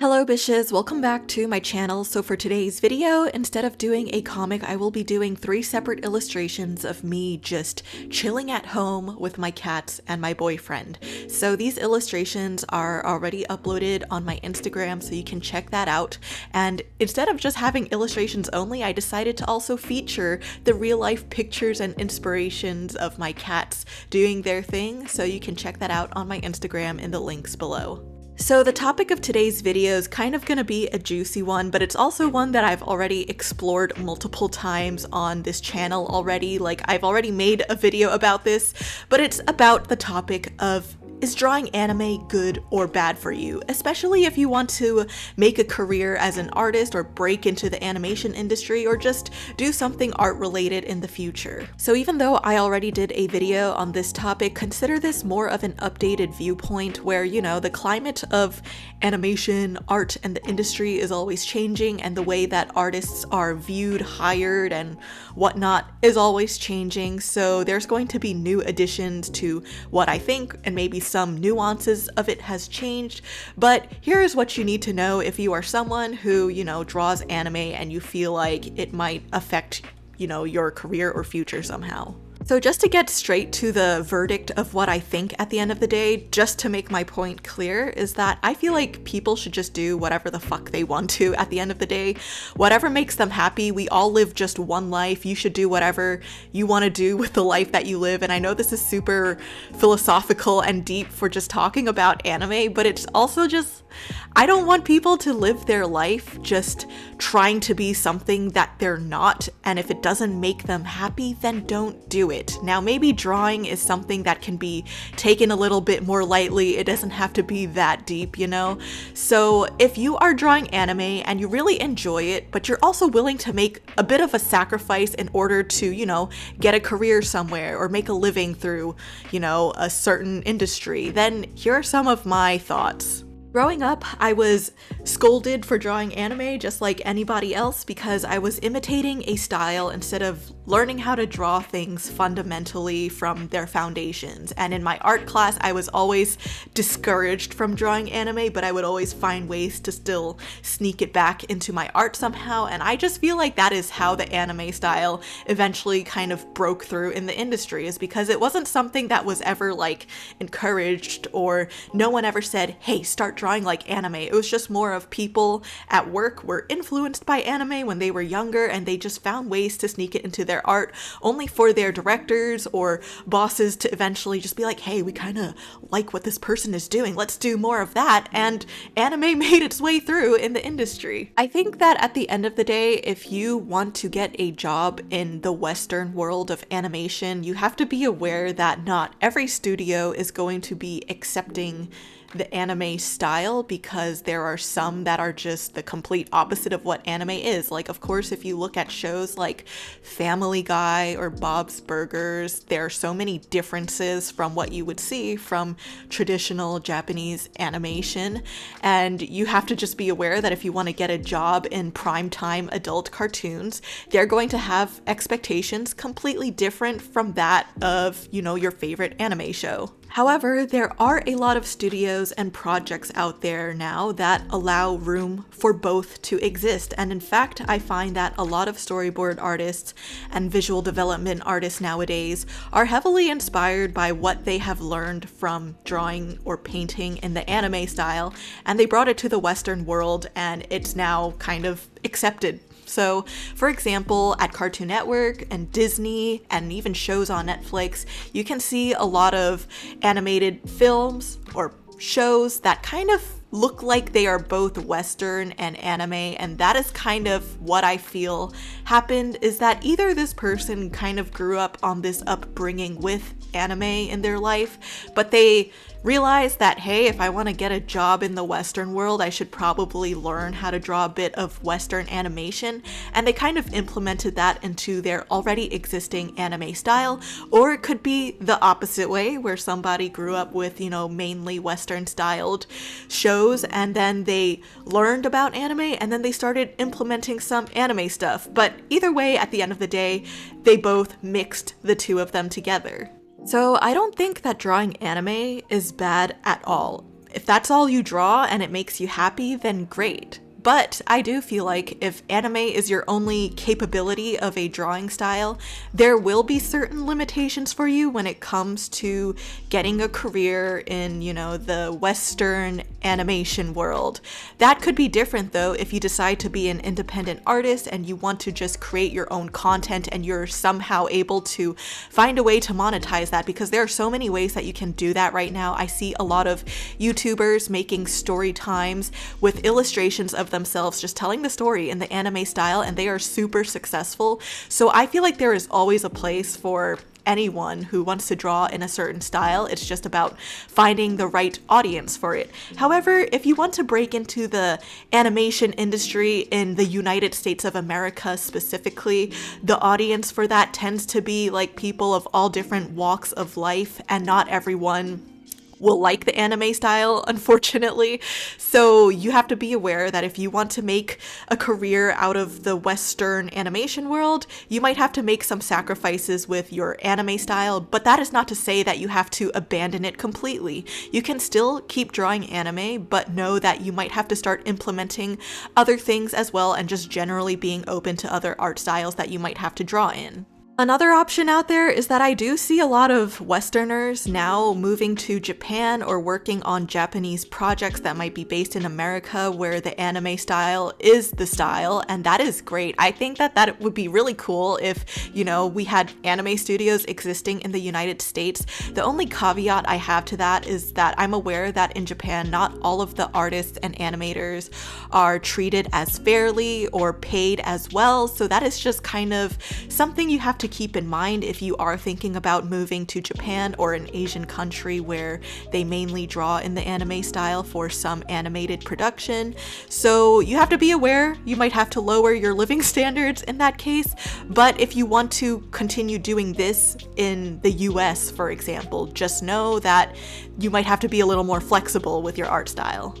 Hello bitches, welcome back to my channel. So for today's video, instead of doing a comic, I will be doing 3 separate illustrations of me just chilling at home with my cats and my boyfriend. So these illustrations are already uploaded on my Instagram, so you can check that out. And instead of just having illustrations only, I decided to also feature the real life pictures and inspirations of my cats doing their thing, so you can check that out on my Instagram in the links below. So the topic of today's video is kind of going to be a juicy one, but it's also one that I've already explored multiple times on this channel already. Like, I've already made a video about this, but it's about the topic of, is drawing anime good or bad for you? Especially if you want to make a career as an artist or break into the animation industry or just do something art related in the future. So even though I already did a video on this topic, consider this more of an updated viewpoint where, you know, the climate of animation, art, and the industry is always changing, and the way that artists are viewed, hired, and whatnot is always changing. So there's going to be new additions to what I think, and maybe some nuances of it has changed, but here is what you need to know if you are someone who, you know, draws anime and you feel like it might affect, you know, your career or future somehow. So just to get straight to the verdict of what I think at the end of the day, just to make my point clear, is that I feel like people should just do whatever the fuck they want to at the end of the day. Whatever makes them happy. We all live just one life. You should do whatever you want to do with the life that you live. And I know this is super philosophical and deep for just talking about anime, but it's also just, I don't want people to live their life just trying to be something that they're not, and if it doesn't make them happy, then don't do it. Now, maybe drawing is something that can be taken a little bit more lightly. It doesn't have to be that deep, you know? So if you are drawing anime and you really enjoy it, but you're also willing to make a bit of a sacrifice in order to, you know, get a career somewhere or make a living through, you know, a certain industry, then here are some of my thoughts. Growing up, I was scolded for drawing anime just like anybody else because I was imitating a style instead of learning how to draw things fundamentally from their foundations. And in my art class, I was always discouraged from drawing anime, but I would always find ways to still sneak it back into my art somehow. And I just feel like that is how the anime style eventually kind of broke through in the industry, is because it wasn't something that was ever like encouraged, or no one ever said, hey, start drawing like anime. It was just more of people at work were influenced by anime when they were younger, and they just found ways to sneak it into their art, only for their directors or bosses to eventually just be like, hey, we kind of like what this person is doing, let's do more of that. And anime made its way through in the industry. I think that at the end of the day, if you want to get a job in the Western world of animation, you have to be aware that not every studio is going to be accepting the anime style, because there are some that are just the complete opposite of what anime is. Like, of course, if you look at shows like Family Guy or Bob's Burgers, there are so many differences from what you would see from traditional Japanese animation, and you have to just be aware that if you want to get a job in primetime adult cartoons, they're going to have expectations completely different from that of, you know, your favorite anime show. However, there are a lot of studios and projects out there now that allow room for both to exist. And in fact, I find that a lot of storyboard artists and visual development artists nowadays are heavily inspired by what they have learned from drawing or painting in the anime style, and they brought it to the Western world, and it's now kind of accepted. So, for example, at Cartoon Network and Disney and even shows on Netflix, you can see a lot of animated films or shows that kind of look like they are both Western and anime, and that is kind of what I feel happened, is that either this person kind of grew up on this upbringing with anime in their life, but they realized that, hey, if I want to get a job in the Western world, I should probably learn how to draw a bit of Western animation, and they kind of implemented that into their already existing anime style. Or it could be the opposite way, where somebody grew up with, you know, mainly Western styled shows, and then they learned about anime, and then they started implementing some anime stuff. But either way, at the end of the day, they both mixed the two of them together. So I don't think that drawing anime is bad at all. If that's all you draw and it makes you happy, then great. But I do feel like if anime is your only capability of a drawing style, there will be certain limitations for you when it comes to getting a career in, the Western animation world. That could be different though if you decide to be an independent artist and you want to just create your own content and you're somehow able to find a way to monetize that, because there are so many ways that you can do that right now. I see a lot of YouTubers making story times with illustrations of themselves just telling the story in the anime style, and they are super successful. So I feel like there is always a place for anyone who wants to draw in a certain style. It's just about finding the right audience for it. However, if you want to break into the animation industry in the United States of America specifically, the audience for that tends to be like people of all different walks of life, and not everyone will like the anime style, unfortunately. So you have to be aware that if you want to make a career out of the Western animation world, you might have to make some sacrifices with your anime style, but that is not to say that you have to abandon it completely. You can still keep drawing anime, but know that you might have to start implementing other things as well, and just generally being open to other art styles that you might have to draw in. Another option out there is that I do see a lot of Westerners now moving to Japan or working on Japanese projects that might be based in America where the anime style is the style, and that is great. I think that would be really cool if, we had anime studios existing in the United States. The only caveat I have to that is that I'm aware that in Japan, not all of the artists and animators are treated as fairly or paid as well, so that is just kind of something you have to keep in mind if you are thinking about moving to Japan or an Asian country where they mainly draw in the anime style for some animated production. So you have to be aware you might have to lower your living standards in that case. But if you want to continue doing this in the US, for example, just know that you might have to be a little more flexible with your art style.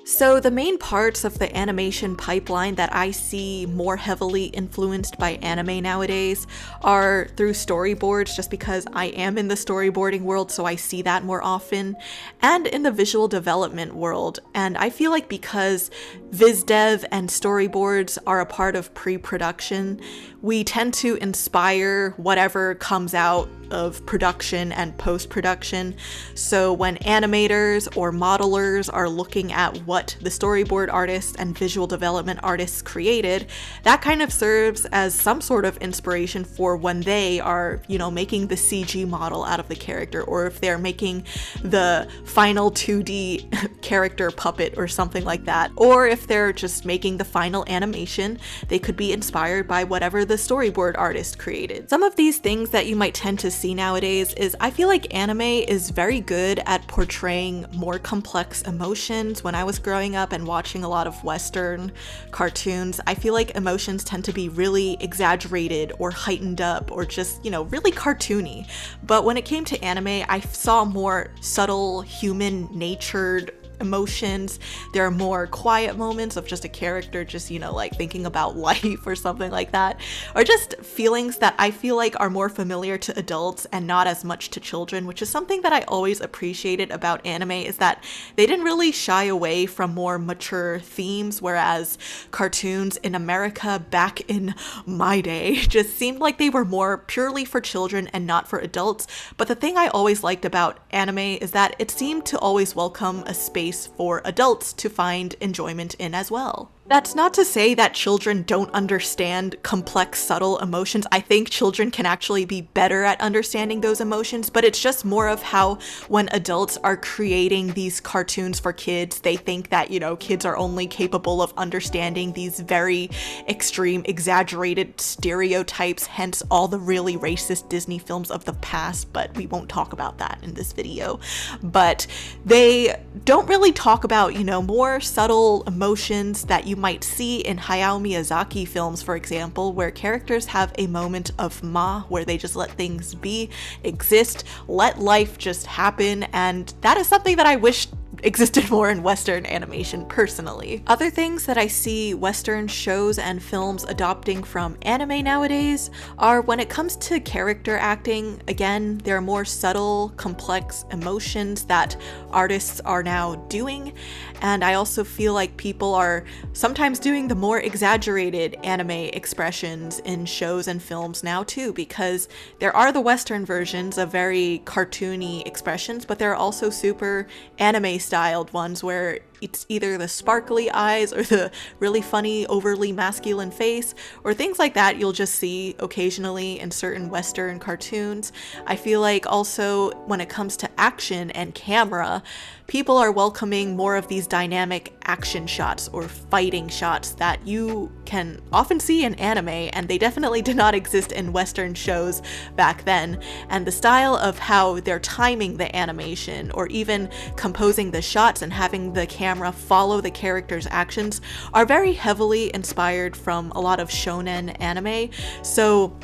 So the main parts of the animation pipeline that I see more heavily influenced by anime nowadays are through storyboards, just because I am in the storyboarding world, so I see that more often, and in the visual development world. And I feel like because viz dev and storyboards are a part of pre-production, we tend to inspire whatever comes out of production and post-production. So when animators or modelers are looking at what the storyboard artists and visual development artists created, that kind of serves as some sort of inspiration for when they are, making the CG model out of the character, or if they're making the final 2D character puppet or something like that, or if they're just making the final animation, they could be inspired by whatever the storyboard artist created. Some of these things that you might tend to see nowadays is I feel like anime is very good at portraying more complex emotions. When I was growing up and watching a lot of Western cartoons, I feel like emotions tend to be really exaggerated or heightened up or just, really cartoony. But when it came to anime, I saw more subtle, human-natured emotions. There are more quiet moments of just a character just, thinking about life or something like that, or just feelings that I feel like are more familiar to adults and not as much to children, which is something that I always appreciated about anime, is that they didn't really shy away from more mature themes, whereas cartoons in America back in my day just seemed like they were more purely for children and not for adults. But the thing I always liked about anime is that it seemed to always welcome a space for adults to find enjoyment in as well. That's not to say that children don't understand complex, subtle emotions. I think children can actually be better at understanding those emotions, but it's just more of how when adults are creating these cartoons for kids, they think that, kids are only capable of understanding these very extreme, exaggerated stereotypes, hence all the really racist Disney films of the past, but we won't talk about that in this video. But they don't really talk about, more subtle emotions that you might see in Hayao Miyazaki films, for example, where characters have a moment of where they just let things be, exist, let life just happen, and that is something that I wish existed more in Western animation personally. Other things that I see Western shows and films adopting from anime nowadays are when it comes to character acting. Again, there are more subtle, complex emotions that artists are now doing, and I also feel like people are sometimes doing the more exaggerated anime expressions in shows and films now too, because there are the Western versions of very cartoony expressions, but there are also super anime styled ones where it's either the sparkly eyes or the really funny, overly masculine face, or things like that you'll just see occasionally in certain Western cartoons. I feel like also when it comes to action and camera, people are welcoming more of these dynamic action shots or fighting shots that you can often see in anime, and they definitely did not exist in Western shows back then. And the style of how they're timing the animation or even composing the shots and having the camera follow the character's actions are very heavily inspired from a lot of shonen anime. So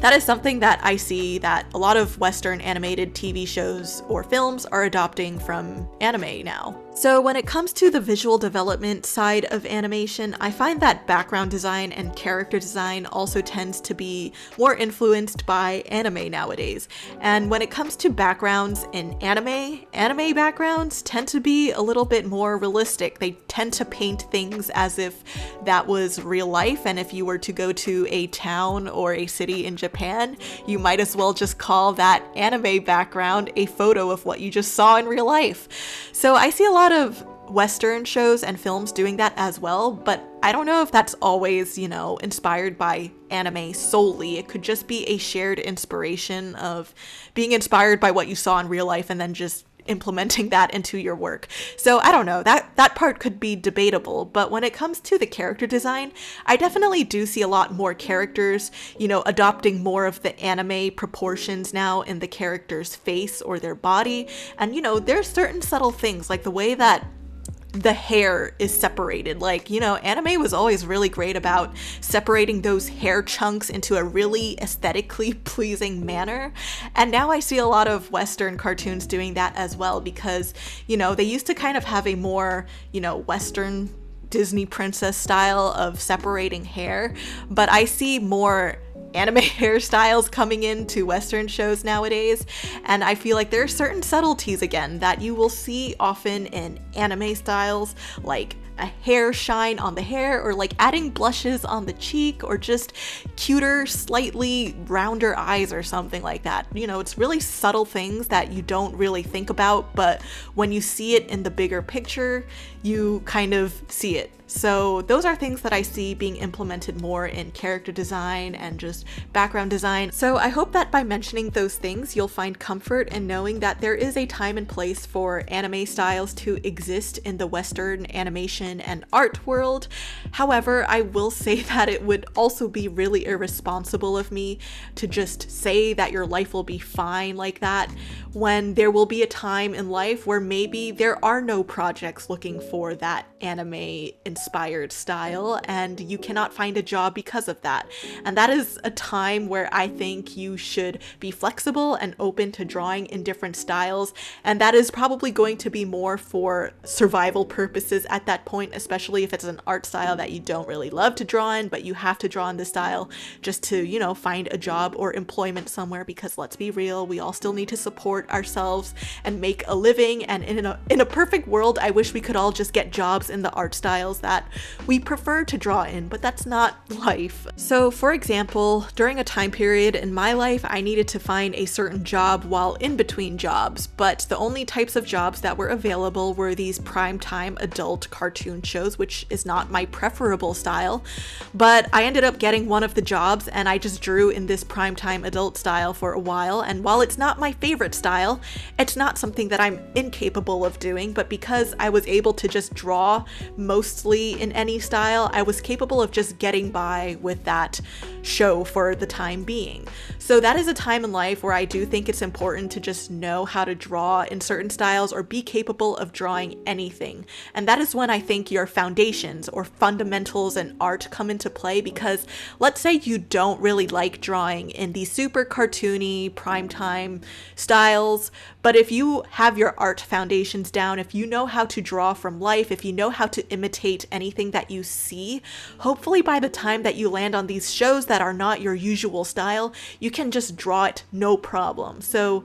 that is something that I see that a lot of Western animated TV shows or films are adopting from anime now. So when it comes to the visual development side of animation, I find that background design and character design also tends to be more influenced by anime nowadays. And when it comes to backgrounds in anime backgrounds tend to be a little bit more realistic. They tend to paint things as if that was real life, and if you were to go to a town or a city in Japan, you might as well just call that anime background a photo of what you just saw in real life. So I see a lot of Western shows and films doing that as well, but I don't know if that's always, inspired by anime solely. It could just be a shared inspiration of being inspired by what you saw in real life and then just implementing that into your work. So I don't know, that part could be debatable, but when it comes to the character design, I definitely do see a lot more characters, adopting more of the anime proportions now in the character's face or their body. And there's certain subtle things like the way that the hair is separated. Like, anime was always really great about separating those hair chunks into a really aesthetically pleasing manner. And now I see a lot of Western cartoons doing that as well because, they used to kind of have a more, Western Disney princess style of separating hair, but I see more anime hairstyles coming into Western shows nowadays, and I feel like there are certain subtleties again that you will see often in anime styles, like a hair shine on the hair, or like adding blushes on the cheek, or just cuter, slightly rounder eyes or something like that. It's really subtle things that you don't really think about, but when you see it in the bigger picture, you kind of see it. So those are things that I see being implemented more in character design and just background design. So I hope that by mentioning those things, you'll find comfort in knowing that there is a time and place for anime styles to exist in the Western animation and art world. However, I will say that it would also be really irresponsible of me to just say that your life will be fine like that, when there will be a time in life where maybe there are no projects looking for that anime inspired style and you cannot find a job because of that. And that is a time where I think you should be flexible and open to drawing in different styles, and that is probably going to be more for survival purposes at that point, especially if it's an art style that you don't really love to draw in, but you have to draw in the style just to, find a job or employment somewhere, because let's be real, we all still need to support ourselves and make a living. And in a perfect world, I wish we could all just get jobs in the art styles that we prefer to draw in, but that's not life. So for example, during a time period in my life, I needed to find a certain job while in between jobs, but the only types of jobs that were available were these primetime adult cartoon shows, which is not my preferable style, but I ended up getting one of the jobs and I just drew in this primetime adult style for a while. And while it's not my favorite style, it's not something that I'm incapable of doing, but because I was able to just draw mostly perfectly in any style. I was capable of just getting by with that show for the time being. So that is a time in life where I do think it's important to just know how to draw in certain styles or be capable of drawing anything. And that is when I think your foundations or fundamentals in art come into play, because let's say you don't really like drawing in these super cartoony primetime styles, but if you have your art foundations down, if you know how to draw from life, if you know how to imitate anything that you see, hopefully by the time that you land on these shows that are not your usual style, you can just draw it no problem. So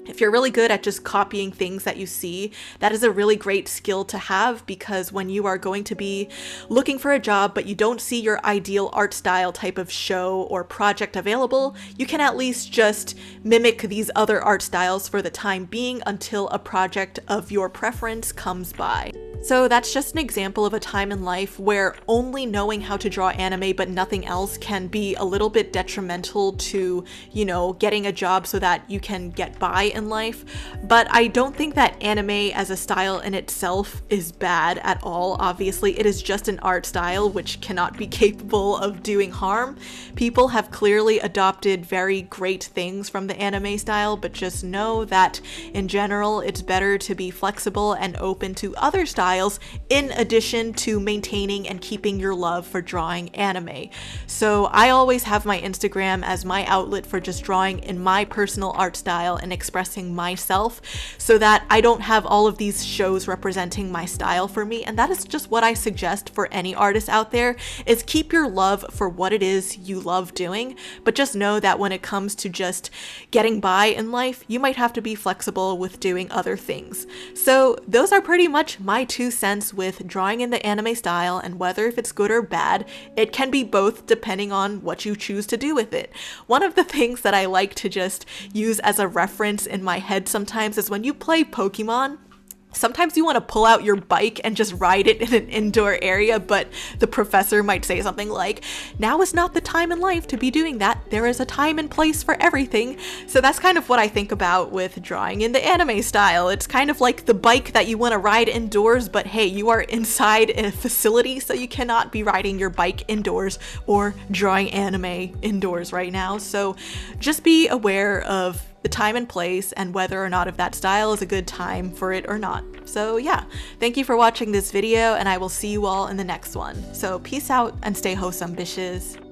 if you're really good at just copying things that you see, that is a really great skill to have, because when you are going to be looking for a job but you don't see your ideal art style type of show or project available, you can at least just mimic these other art styles for the time being until a project of your preference comes by. So that's just an example of a time in life where only knowing how to draw anime but nothing else can be a little bit detrimental to, you know, getting a job so that you can get by in life. But I don't think that anime as a style in itself is bad at all. Obviously, it is just an art style which cannot be capable of doing harm. People have clearly adopted very great things from the anime style, but just know that in general, it's better to be flexible and open to other styles in addition to maintaining and keeping your love for drawing anime. So I always have my Instagram as my outlet for just drawing in my personal art style and expressing myself, so that I don't have all of these shows representing my style for me. And that is just what I suggest for any artist out there, is keep your love for what it is you love doing, but just know that when it comes to just getting by in life, you might have to be flexible with doing other things. So those are pretty much my 2 cents with drawing in the anime style, and whether if it's good or bad. It can be both depending on what you choose to do with it. One of the things that I like to just use as a reference in my head sometimes is when you play Pokemon. Sometimes you want to pull out your bike and just ride it in an indoor area, but the professor might say something like, now is not the time in life to be doing that. There is a time and place for everything. So that's kind of what I think about with drawing in the anime style. It's kind of like the bike that you want to ride indoors, but hey, you are inside a facility, so you cannot be riding your bike indoors or drawing anime indoors right now. So just be aware of the time and place, and whether or not if that style is a good time for it or not. So yeah, thank you for watching this video, and I will see you all in the next one. So peace out and stay wholesome, bitches.